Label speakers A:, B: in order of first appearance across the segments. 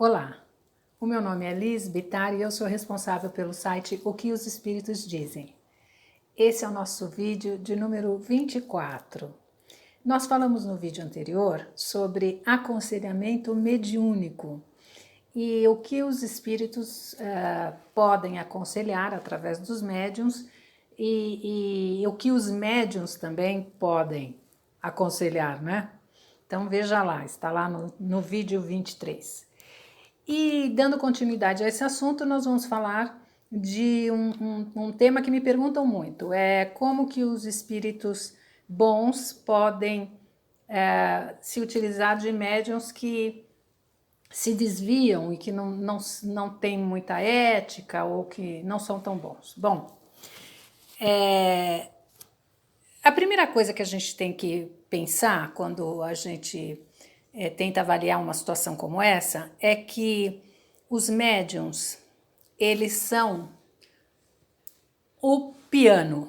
A: Olá, o meu nome é Liz Bittar e eu sou responsável pelo site O que os Espíritos Dizem. Esse é o nosso vídeo de número 24. Nós falamos no vídeo anterior sobre aconselhamento mediúnico e o que os espíritos podem aconselhar através dos médiuns e o que os médiuns também podem aconselhar, né? Então veja lá, está lá no vídeo 23. E dando continuidade a esse assunto, nós vamos falar de um tema que me perguntam muito, é como que os espíritos bons podem se utilizar de médiuns que se desviam e que não têm muita ética ou que não são tão bons. Bom, a primeira coisa que a gente tem que pensar quando a gente tenta avaliar uma situação como essa é que os médiums, eles são o piano.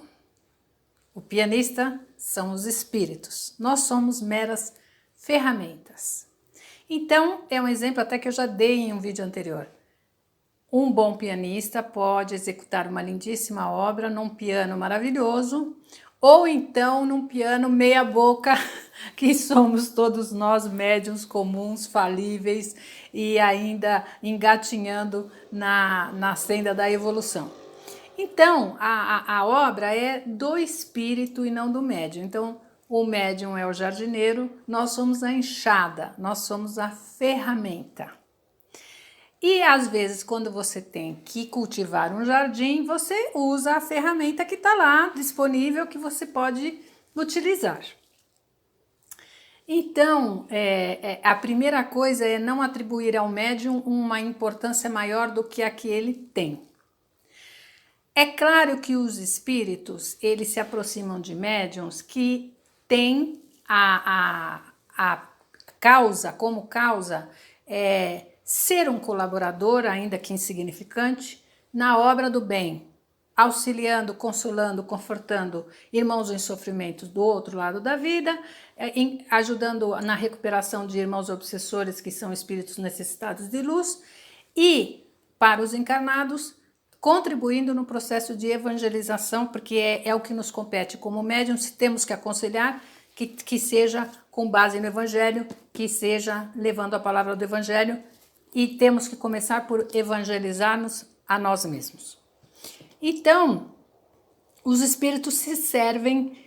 A: O pianista são os espíritos. Nós somos meras ferramentas. Então, é um exemplo até que eu já dei em um vídeo anterior. Um bom pianista pode executar uma lindíssima obra num piano maravilhoso, ou então num piano meia boca, que somos todos nós médiuns comuns, falíveis e ainda engatinhando na senda da evolução. Então, a obra é do espírito e não do médium. Então, o médium é o jardineiro, nós somos a enxada, nós somos a ferramenta. E às vezes, quando você tem que cultivar um jardim, você usa a ferramenta que está lá disponível que você pode utilizar. Então, a primeira coisa é não atribuir ao médium uma importância maior do que a que ele tem. É claro que os espíritos, eles se aproximam de médiums que têm a causa, como causa, ser um colaborador, ainda que insignificante, na obra do bem, auxiliando, consolando, confortando irmãos em sofrimentos do outro lado da vida, ajudando na recuperação de irmãos obsessores, que são espíritos necessitados de luz, e, para os encarnados, contribuindo no processo de evangelização, porque é o que nos compete como médiums, temos que aconselhar que seja com base no Evangelho, que seja levando a palavra do Evangelho, e temos que começar por evangelizar-nos a nós mesmos. Então, os espíritos se servem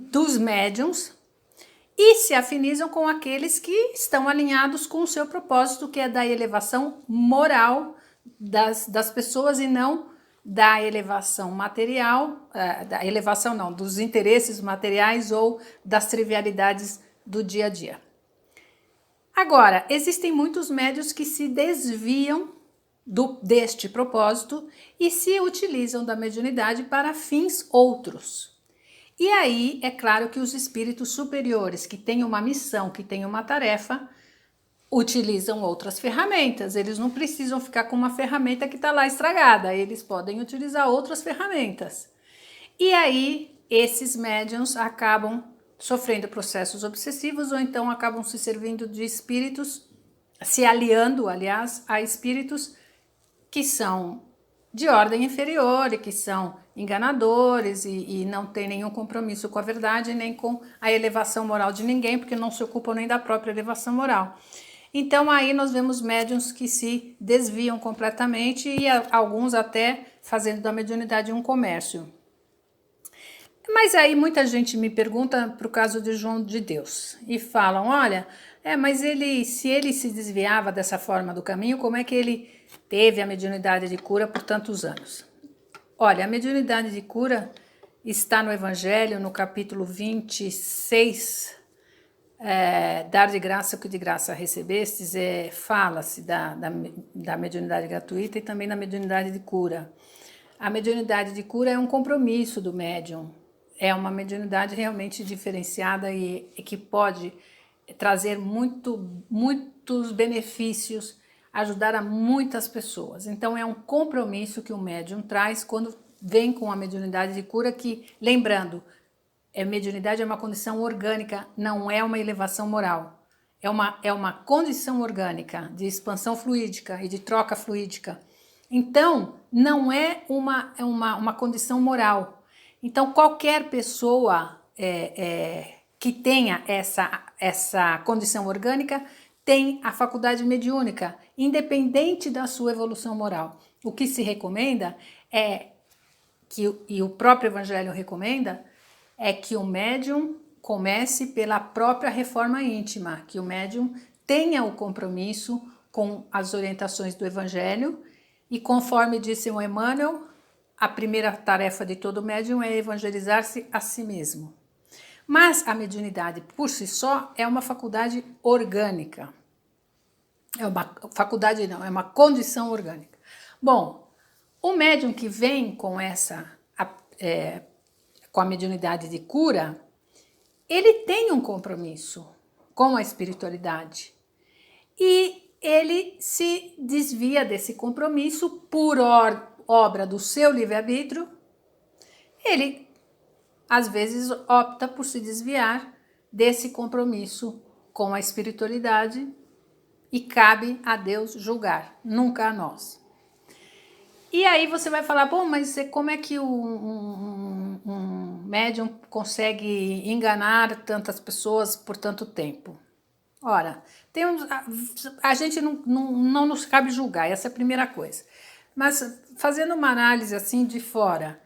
A: dos médiuns e se afinizam com aqueles que estão alinhados com o seu propósito, que é da elevação moral das pessoas e não da elevação material, da elevação não, dos interesses materiais ou das trivialidades do dia a dia. Agora, existem muitos médiuns que se desviam deste propósito e se utilizam da mediunidade para fins outros. E aí, é claro que os espíritos superiores, que têm uma missão, que têm uma tarefa, utilizam outras ferramentas. Eles não precisam ficar com uma ferramenta que está lá estragada, eles podem utilizar outras ferramentas. E aí, esses médiuns acabam sofrendo processos obsessivos ou então acabam se servindo de espíritos, se aliando, aliás, a espíritos que são de ordem inferior e que são enganadores e não têm nenhum compromisso com a verdade nem com a elevação moral de ninguém, porque não se ocupam nem da própria elevação moral. Então aí nós vemos médiuns que se desviam completamente e alguns até fazendo da mediunidade um comércio. Mas aí muita gente me pergunta para o caso de João de Deus e falam, olha, mas se ele se desviava dessa forma do caminho, como é que ele teve a mediunidade de cura por tantos anos? Olha, a mediunidade de cura está no Evangelho, no capítulo 26, dar de graça o que de graça recebestes, fala-se da mediunidade gratuita e também da mediunidade de cura. A mediunidade de cura é um compromisso do médium, é uma mediunidade realmente diferenciada e que pode trazer muitos benefícios, ajudar a muitas pessoas. Então é um compromisso que o médium traz quando vem com a mediunidade de cura, que, lembrando, mediunidade é uma condição orgânica, não é uma elevação moral. é uma condição orgânica de expansão fluídica e de troca fluídica. Então, não é uma condição moral. Então, qualquer pessoa que tenha essa condição orgânica tem a faculdade mediúnica, independente da sua evolução moral. O que se recomenda e o próprio Evangelho recomenda, é que o médium comece pela própria reforma íntima, que o médium tenha o compromisso com as orientações do Evangelho, e conforme disse o Emmanuel, a primeira tarefa de todo médium é evangelizar-se a si mesmo. Mas a mediunidade por si só é uma faculdade orgânica. É uma faculdade não, é uma condição orgânica. Bom, o médium que vem com com a mediunidade de cura, ele tem um compromisso com a espiritualidade. E ele se desvia desse compromisso por obra do seu livre-arbítrio. Ele, às vezes, opta por se desviar desse compromisso com a espiritualidade e cabe a Deus julgar, nunca a nós. E aí você vai falar, bom, mas como é que um médium consegue enganar tantas pessoas por tanto tempo? Ora, a gente não nos cabe julgar, essa é a primeira coisa. Mas fazendo uma análise assim de fora,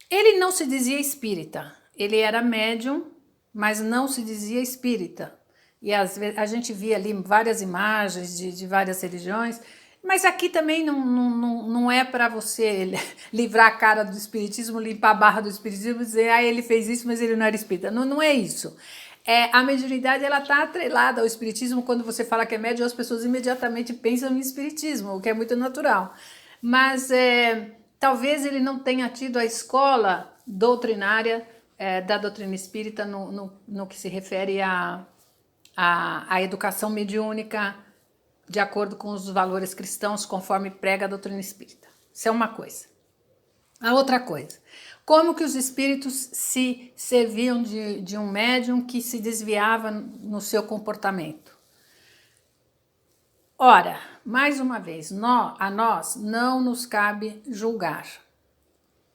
A: ele não se dizia espírita, ele era médium, mas não se dizia espírita. E às vezes a gente via ali várias imagens de várias religiões, mas aqui também não é para você livrar a cara do espiritismo, limpar a barra do espiritismo e dizer, ele fez isso, mas ele não era espírita. Não é isso. A mediunidade está atrelada ao espiritismo. Quando você fala que é médium, as pessoas imediatamente pensam em espiritismo, o que é muito natural. Mas talvez ele não tenha tido a escola doutrinária da doutrina espírita no que se refere à educação mediúnica, de acordo com os valores cristãos, conforme prega a doutrina espírita. Isso é uma coisa. A outra coisa, como que os espíritos se serviam de um médium que se desviava no seu comportamento? Ora, mais uma vez, a nós não nos cabe julgar.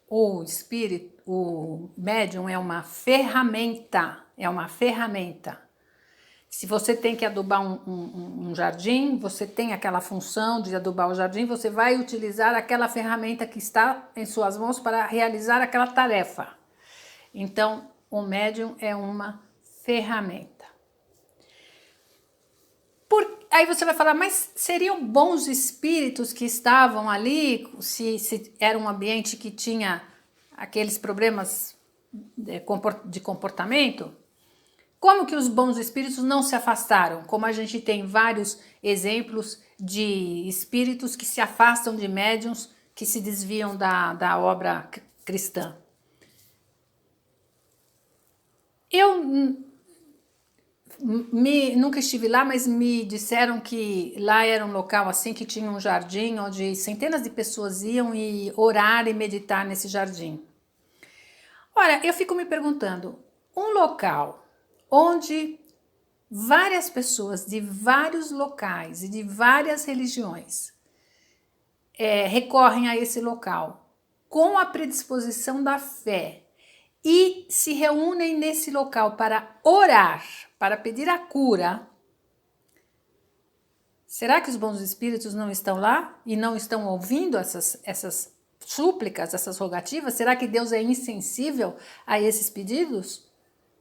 A: O médium é uma ferramenta, Se você tem que adubar um jardim, você tem aquela função de adubar o jardim, você vai utilizar aquela ferramenta que está em suas mãos para realizar aquela tarefa. Então, o médium é uma ferramenta. Aí você vai falar, mas seriam bons espíritos que estavam ali, se era um ambiente que tinha aqueles problemas de comportamento? Como que os bons espíritos não se afastaram? Como a gente tem vários exemplos de espíritos que se afastam de médiuns, que se desviam da obra cristã. Eu nunca estive lá, mas me disseram que lá era um local assim que tinha um jardim onde centenas de pessoas iam e orar e meditar nesse jardim. Ora, eu fico me perguntando, um local onde várias pessoas de vários locais e de várias religiões recorrem a esse local com a predisposição da fé e se reúnem nesse local para orar, para pedir a cura, será que os bons espíritos não estão lá e não estão ouvindo essas súplicas, essas rogativas? Será que Deus é insensível a esses pedidos?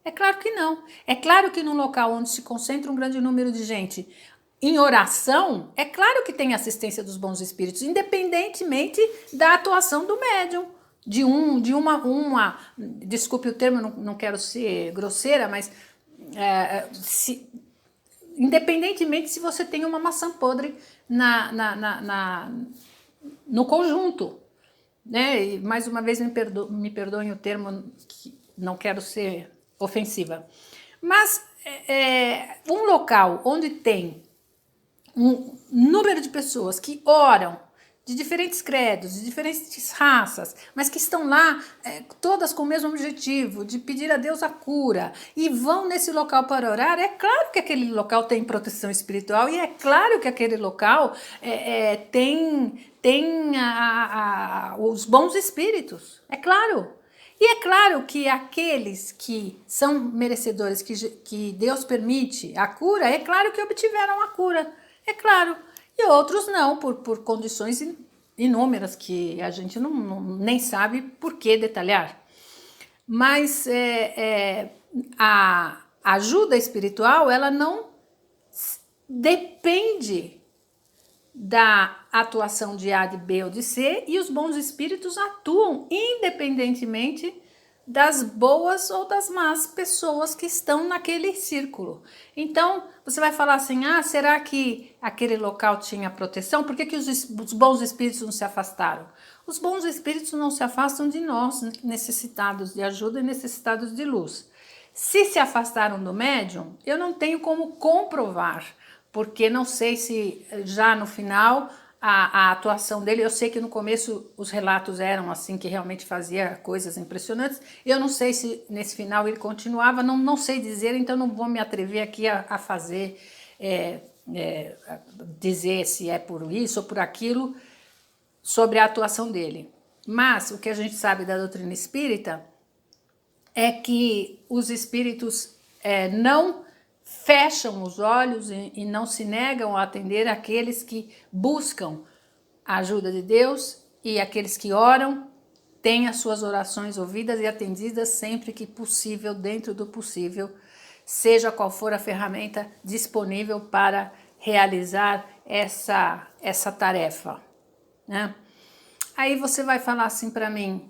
A: É claro que não. É claro que num local onde se concentra um grande número de gente em oração, é claro que tem assistência dos bons espíritos, independentemente da atuação do médium. Desculpe o termo, não quero ser grosseira, mas independentemente se você tem uma maçã podre no conjunto, né? E mais uma vez me perdoem o termo, que não quero ser ofensiva, mas um local onde tem um número de pessoas que oram, de diferentes credos, de diferentes raças, mas que estão lá todas com o mesmo objetivo, de pedir a Deus a cura, e vão nesse local para orar, é claro que aquele local tem proteção espiritual, e é claro que aquele local tem os bons espíritos, é claro. E é claro que aqueles que são merecedores, que Deus permite a cura, é claro que obtiveram a cura, é claro. E outros não, por condições inúmeras que a gente nem sabe por que detalhar. Mas a ajuda espiritual, ela não depende da atuação de A, de B ou de C, e os bons espíritos atuam independentemente das boas ou das más pessoas que estão naquele círculo. Então, você vai falar assim, será que aquele local tinha proteção? Por que os bons espíritos não se afastaram? Os bons espíritos não se afastam de nós, necessitados de ajuda e necessitados de luz. Se afastaram do médium, eu não tenho como comprovar, porque não sei se já no final a atuação dele, eu sei que no começo os relatos eram assim, que realmente fazia coisas impressionantes, eu não sei se nesse final ele continuava, não sei dizer, então não vou me atrever aqui a fazer, dizer se é por isso ou por aquilo, sobre a atuação dele. Mas o que a gente sabe da doutrina espírita é que os espíritos não fecham os olhos e não se negam a atender aqueles que buscam a ajuda de Deus, e aqueles que oram têm as suas orações ouvidas e atendidas sempre que possível, dentro do possível, seja qual for a ferramenta disponível para realizar essa tarefa, né? Aí você vai falar assim para mim,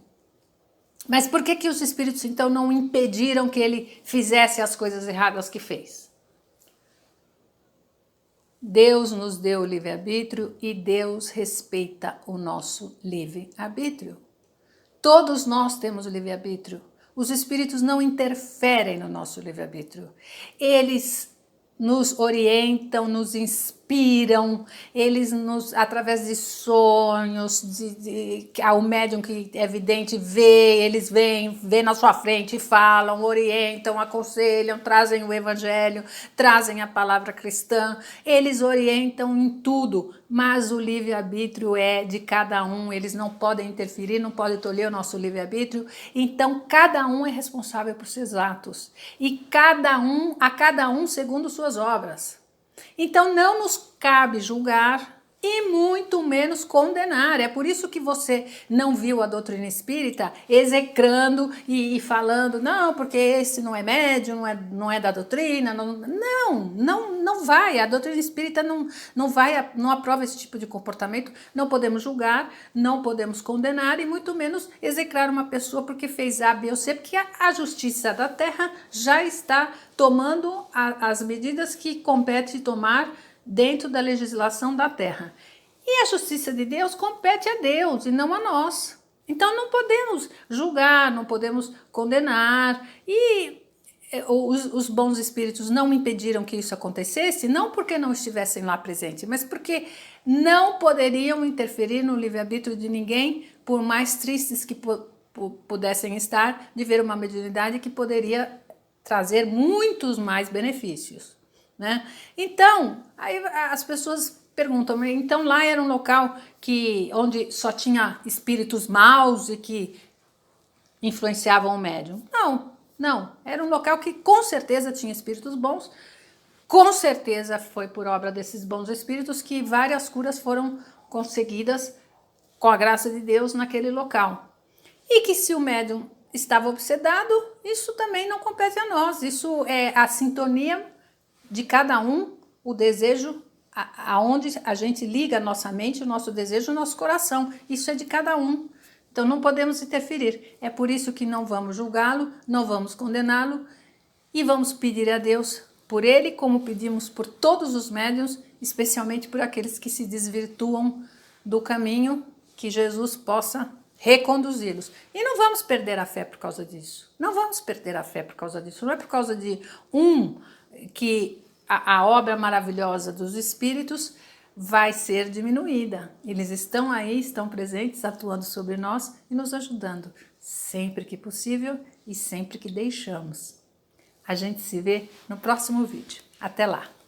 A: mas por que os espíritos então não impediram que ele fizesse as coisas erradas que fez? Deus nos deu o livre-arbítrio e Deus respeita o nosso livre-arbítrio. Todos nós temos o livre-arbítrio. Os espíritos não interferem no nosso livre-arbítrio. Eles nos orientam, nos inspiram, eles através de sonhos, o médium que é vidente eles vê na sua frente e falam, orientam, aconselham, trazem o evangelho, trazem a palavra cristã, eles orientam em tudo, mas o livre-arbítrio é de cada um, eles não podem interferir, não podem tolher o nosso livre-arbítrio, então cada um é responsável por seus atos, e a cada um segundo suas obras. Então não nos cabe julgar e muito menos condenar. É por isso que você não viu a doutrina espírita execrando e falando, não, porque esse não é médium, não é da doutrina, não vai. A doutrina espírita não aprova esse tipo de comportamento. Não podemos julgar, não podemos condenar e muito menos execrar uma pessoa porque fez A, B ou C, porque a justiça da terra já está tomando as medidas que compete tomar dentro da legislação da terra. E a justiça de Deus compete a Deus e não a nós. Então não podemos julgar, não podemos condenar. E os bons espíritos não impediram que isso acontecesse, não porque não estivessem lá presentes, mas porque não poderiam interferir no livre-arbítrio de ninguém, por mais tristes que pudessem estar, de ver uma mediunidade que poderia trazer muitos mais benefícios, né? Então, aí as pessoas perguntam, então lá era um local onde só tinha espíritos maus e que influenciavam o médium? Não, era um local que com certeza tinha espíritos bons, com certeza foi por obra desses bons espíritos que várias curas foram conseguidas com a graça de Deus naquele local. E que se o médium estava obsedado, isso também não compete a nós, isso é a sintonia de cada um, o desejo, aonde a gente liga a nossa mente, o nosso desejo, o nosso coração, isso é de cada um, então não podemos interferir, é por isso que não vamos julgá-lo, não vamos condená-lo e vamos pedir a Deus por ele, como pedimos por todos os médiuns, especialmente por aqueles que se desvirtuam do caminho, que Jesus possa reconduzi-los. E não vamos perder a fé por causa disso. Não vamos perder a fé por causa disso. Não é por causa de que a obra maravilhosa dos espíritos vai ser diminuída. Eles estão aí, estão presentes, atuando sobre nós e nos ajudando, sempre que possível e sempre que deixamos. A gente se vê no próximo vídeo. Até lá!